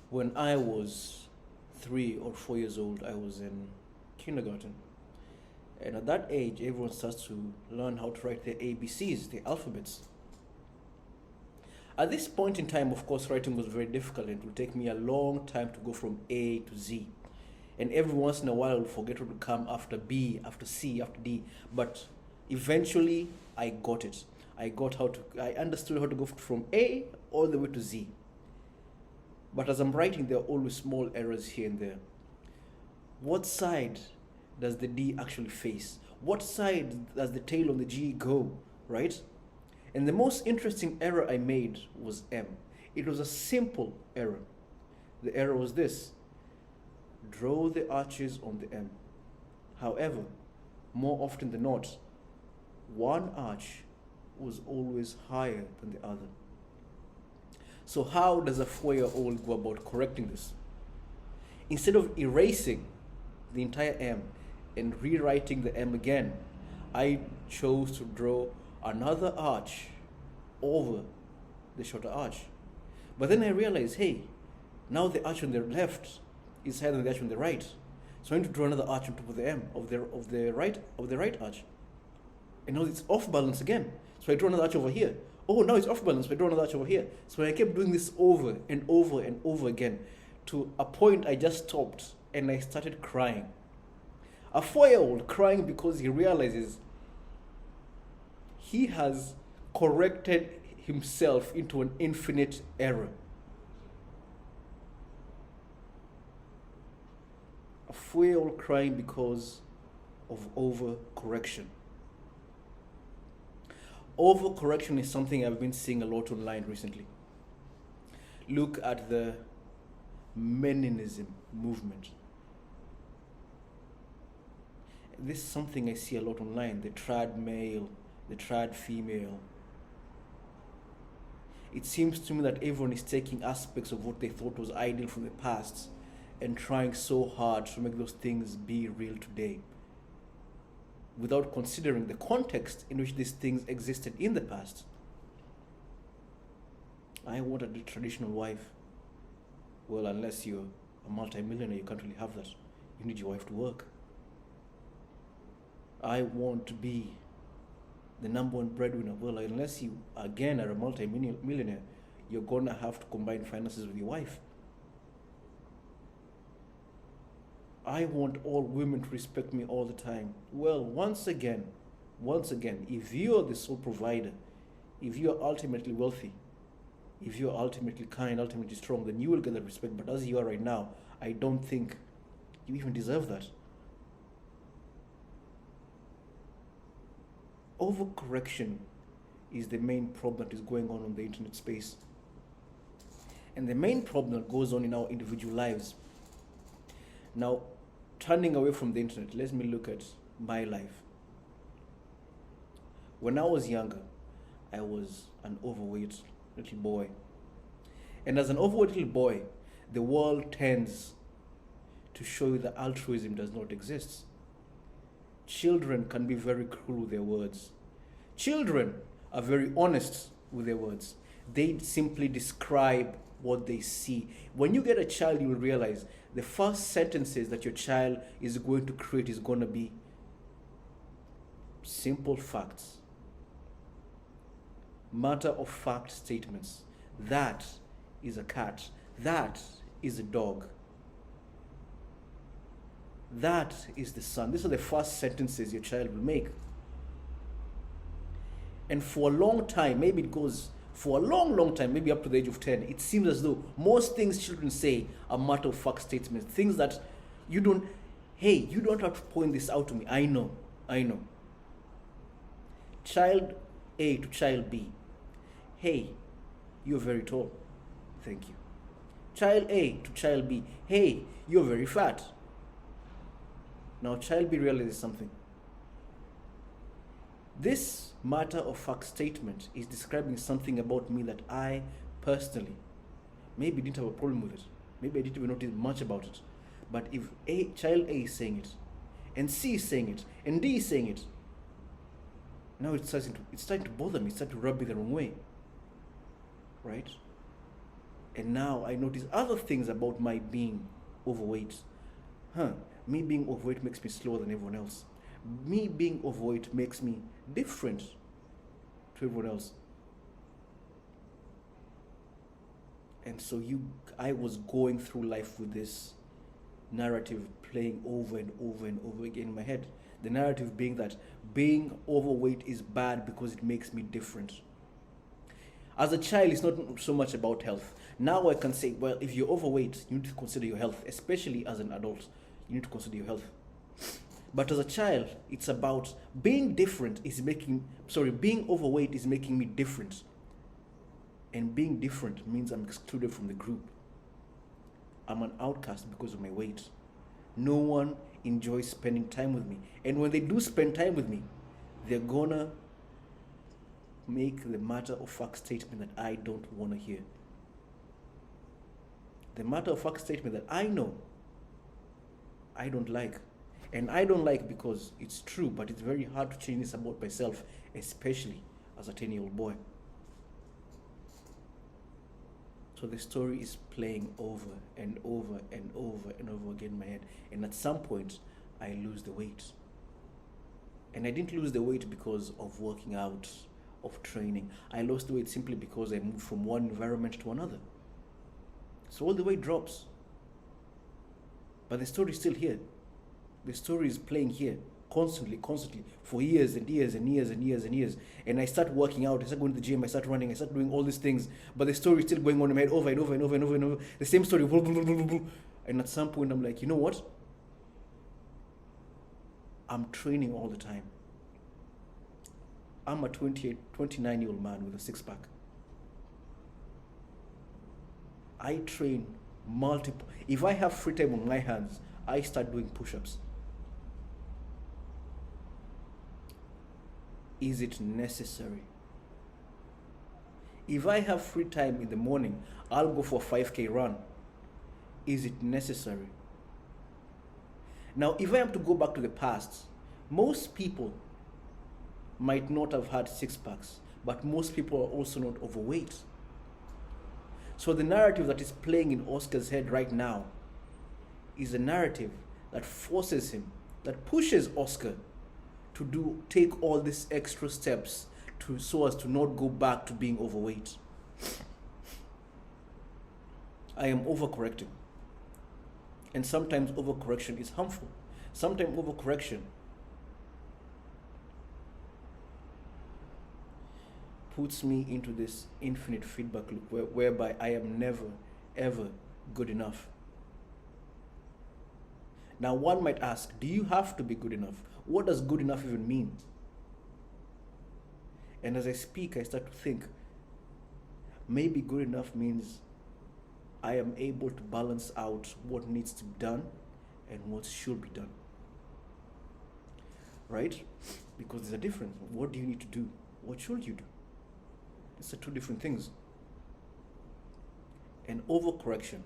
When I was 3 or 4 years old, I was in kindergarten. And at that age, everyone starts to learn how to write their ABCs, the alphabets. At this point in time, of course, writing was very difficult. It would take me a long time to go from A to Z. And every once in a while, I would forget what would come after B, after C, after D. But eventually, I got it. I understood how to go from A all the way to Z. But as I'm writing, there are always small errors here and there. What side does the D actually face? What side does the tail on the G go, right? And the most interesting error I made was M. It was a simple error. The error was this: draw the arches on the M. However, more often than not, one arch was always higher than the other. So how does a 4-year-old go about correcting this? Instead of erasing the entire M and rewriting the M again, I chose to draw another arch over the shorter arch. But then I realized, hey, now the arch on the left is higher than the arch on the right. So I need to draw another arch on top of the M of the right arch. And now it's off balance again. So I draw another arch over here. Oh, now it's off balance. So I draw another arch over here. So I kept doing this over and over and over again. To a point I just stopped and I started crying. A 4-year-old crying because he realizes he has corrected himself into an infinite error. A 4-year-old crying because of overcorrection. Overcorrection is something I've been seeing a lot online recently. Look at the Meninism movement. This is something I see a lot online. The trad male, the trad female. It seems to me that everyone is taking aspects of what they thought was ideal from the past and trying so hard to make those things be real today, without considering the context in which these things existed in the past. I wanted a traditional wife. Well, unless you're a multi-millionaire, you can't really have that. You need your wife to work. I want to be the number one breadwinner. Well, unless you, again, are a multi-millionaire, you're gonna have to combine finances with your wife. I want all women to respect me all the time. Well, once again, if you are the sole provider, if you are ultimately wealthy, if you are ultimately kind, ultimately strong, then you will get that respect. But as you are right now, I don't think you even deserve that. Overcorrection is the main problem that is going on the internet space. And the main problem that goes on in our individual lives. Now, turning away from the internet, let me look at my life. When I was younger, I was an overweight little boy. And as an overweight little boy, the world tends to show you that altruism does not exist. Children can be very cruel with their words. Children are very honest with their words. They simply describe what they see. When you get a child, you will realize the first sentences that your child is going to create is going to be simple facts, matter of fact statements. That is a cat. That is a dog. That is the sun. These are the first sentences your child will make. And for a long time, maybe it goes for a long time, maybe up to the age of 10, it seems as though most things children say are matter of fact statements. Things that you don't have to point this out to me. I know. Child A to child B. Hey, you're very tall. Thank you. Child A to child B. Hey, you're very fat. Now child B realizes something. This matter of fact statement is describing something about me that I personally maybe didn't have a problem with it. Maybe I didn't even notice much about it. But if child A is saying it, and C is saying it, and D is saying it, now it's starting to bother me. It's starting to rub me the wrong way. Right? And now I notice other things about my being overweight. Me being overweight makes me slower than everyone else. Me being overweight makes me different to everyone else. And so I was going through life with this narrative playing over and over and over again in my head. The narrative being that being overweight is bad because it makes me different. As a child, it's not so much about health. Now I can say, well, if you're overweight, you need to consider your health, especially as an adult. You need to consider your health. But as a child, it's about being being overweight is making me different. And being different means I'm excluded from the group. I'm an outcast because of my weight. No one enjoys spending time with me. And when they do spend time with me, they're gonna make the matter of fact statement that I don't want to hear. The matter of fact statement that I know I don't like. And I don't like because it's true, but it's very hard to change this about myself, especially as a 10-year-old boy. So the story is playing over and over and over and over again in my head. And at some point, I lose the weight. And I didn't lose the weight because of working out, of training. I lost the weight simply because I moved from one environment to another. So all the weight drops. But the story is still here. The story is playing here constantly, for years and years and years and years and years. And I start working out, I start going to the gym, I start running, I start doing all these things. But the story is still going on in my head over and over and over and over and over. The same story. And at some point I'm like, you know what? I'm training all the time. I'm a 29-year-old man with a six-pack. I train multiple. If I have free time on my hands, I start doing push-ups. Is it necessary? If I have free time in the morning, I'll go for a 5K run. Is it necessary? Now, if I am to go back to the past, most people might not have had six-packs, but most people are also not overweight. So the narrative that is playing in Oscar's head right now is a narrative that forces him, that pushes Oscar to take all these extra steps so as to not go back to being overweight. I am overcorrecting. And sometimes overcorrection is harmful. Sometimes overcorrection puts me into this infinite feedback loop whereby I am never, ever good enough. Now one might ask, do you have to be good enough? What does good enough even mean? And as I speak, I start to think, maybe good enough means I am able to balance out what needs to be done and what should be done. Right? Because there's a difference. What do you need to do? What should you do? These are two different things. And overcorrection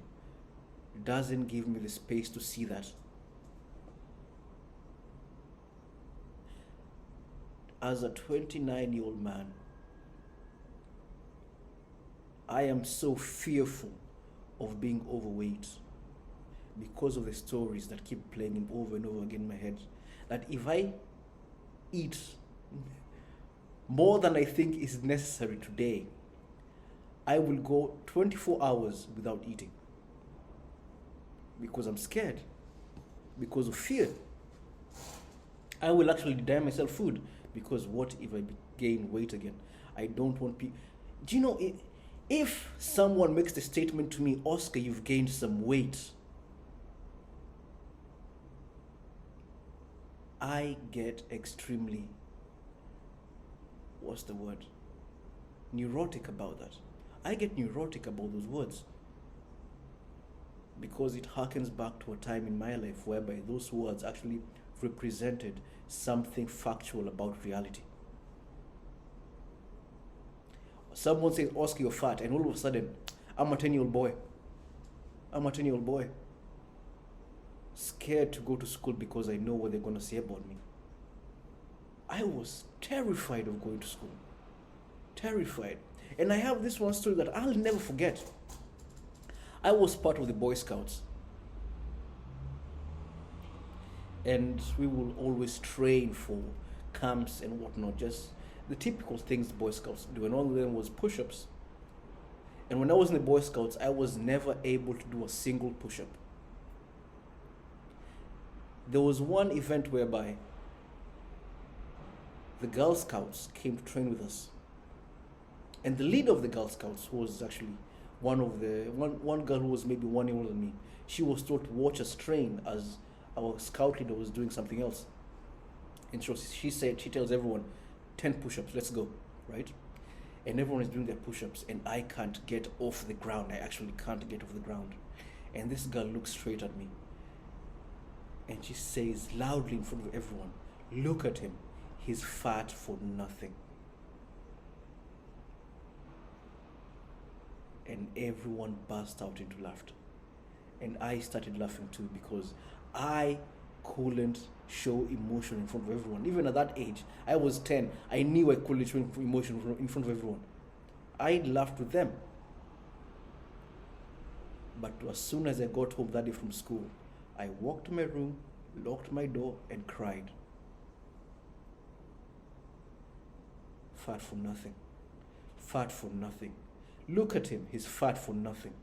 doesn't give me the space to see that. As a 29-year-old man, I am so fearful of being overweight because of the stories that keep playing over and over again in my head, that if I eat more than I think is necessary today, I will go 24 hours without eating because I'm scared, because of fear. I will actually deny myself food because what if I gain weight again? I don't want people. Do you know, if someone makes the statement to me, Oscar, you've gained some weight, I get extremely, neurotic about that. I get neurotic about those words because it harkens back to a time in my life whereby those words actually represented something factual about reality. Someone says, Oscar, you're fat, and all of a sudden, I'm a 10-year-old boy. Scared to go to school because I know what they're going to say about me. I was terrified of going to school. Terrified. And I have this one story that I'll never forget. I was part of the Boy Scouts, and we will always train for camps and whatnot, just the typical things the Boy Scouts do, and one of them was push-ups. And when I was in the Boy Scouts, I was never able to do a single push-up. There was one event whereby the Girl Scouts came to train with us, and the leader of the Girl Scouts, who was actually one girl who was maybe 1 year older than me, she was told to watch us train as our scout leader was doing something else. And she tells everyone, 10 push-ups, let's go, right? And everyone is doing their push-ups, and I can't get off the ground. I actually can't get off the ground. And this girl looks straight at me, and she says loudly in front of everyone, look at him, he's fat for nothing. And everyone burst out into laughter. And I started laughing too, because I couldn't show emotion in front of everyone. Even at that age, I was 10, I knew I couldn't show emotion in front of everyone. I laughed with them. But as soon as I got home that day from school, I walked to my room, locked my door, and cried. Fat for nothing. Fat for nothing. Look at him, he's fat for nothing.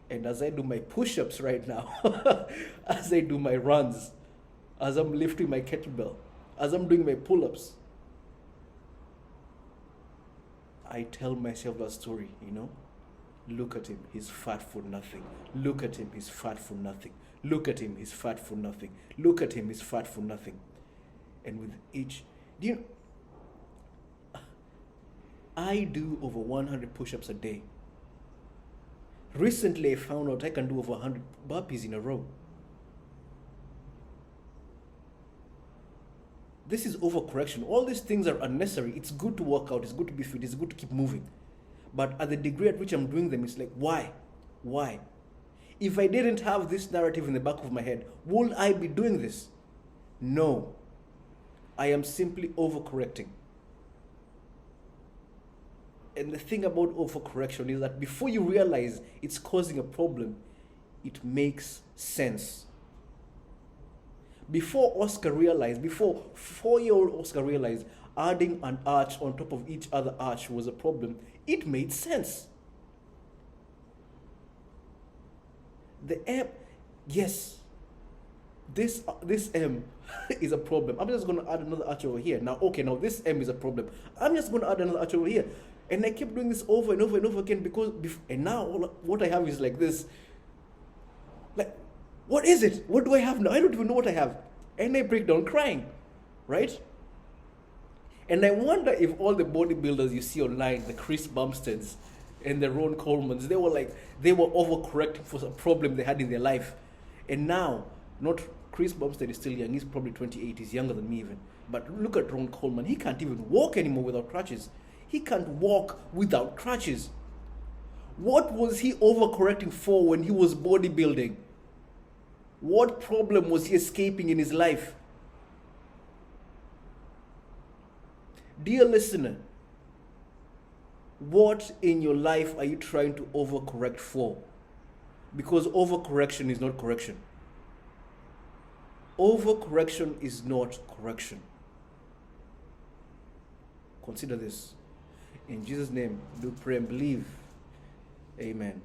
And as I do my push-ups right now, as I do my runs, as I'm lifting my kettlebell, as I'm doing my pull-ups, I tell myself that story, Look at him, he's fat for nothing. Look at him, he's fat for nothing. Look at him, he's fat for nothing. Look at him, he's fat for nothing. And with each, I do over 100 push-ups a day. Recently, I found out I can do over 100 burpees in a row. This is overcorrection. All these things are unnecessary. It's good to work out. It's good to be fit. It's good to keep moving. But at the degree at which I'm doing them, it's like, why? Why? If I didn't have this narrative in the back of my head, would I be doing this? No. I am simply overcorrecting. And the thing about overcorrection is that before you realize it's causing a problem, it makes sense. Before 4-year-old Oscar realized adding an arch on top of each other arch was a problem, it made sense. The M, yes, this M is a problem. I'm just going to add another arch over here. Now this M is a problem. I'm just going to add another arch over here. And I kept doing this over and over and over again and now what I have is like this. Like, what is it? What do I have now? I don't even know what I have. And I break down crying, right? And I wonder if all the bodybuilders you see online, the Chris Bumsteads and the Ron Colemans, they were overcorrecting for some problem they had in their life. And now, not Chris Bumstead is still young. He's probably 28. He's younger than me even. But look at Ron Coleman. He can't even walk anymore without crutches. He can't walk without crutches. What was he overcorrecting for when he was bodybuilding? What problem was he escaping in his life? Dear listener, what in your life are you trying to overcorrect for? Because overcorrection is not correction. Overcorrection is not correction. Consider this. In Jesus' name, do pray and believe. Amen.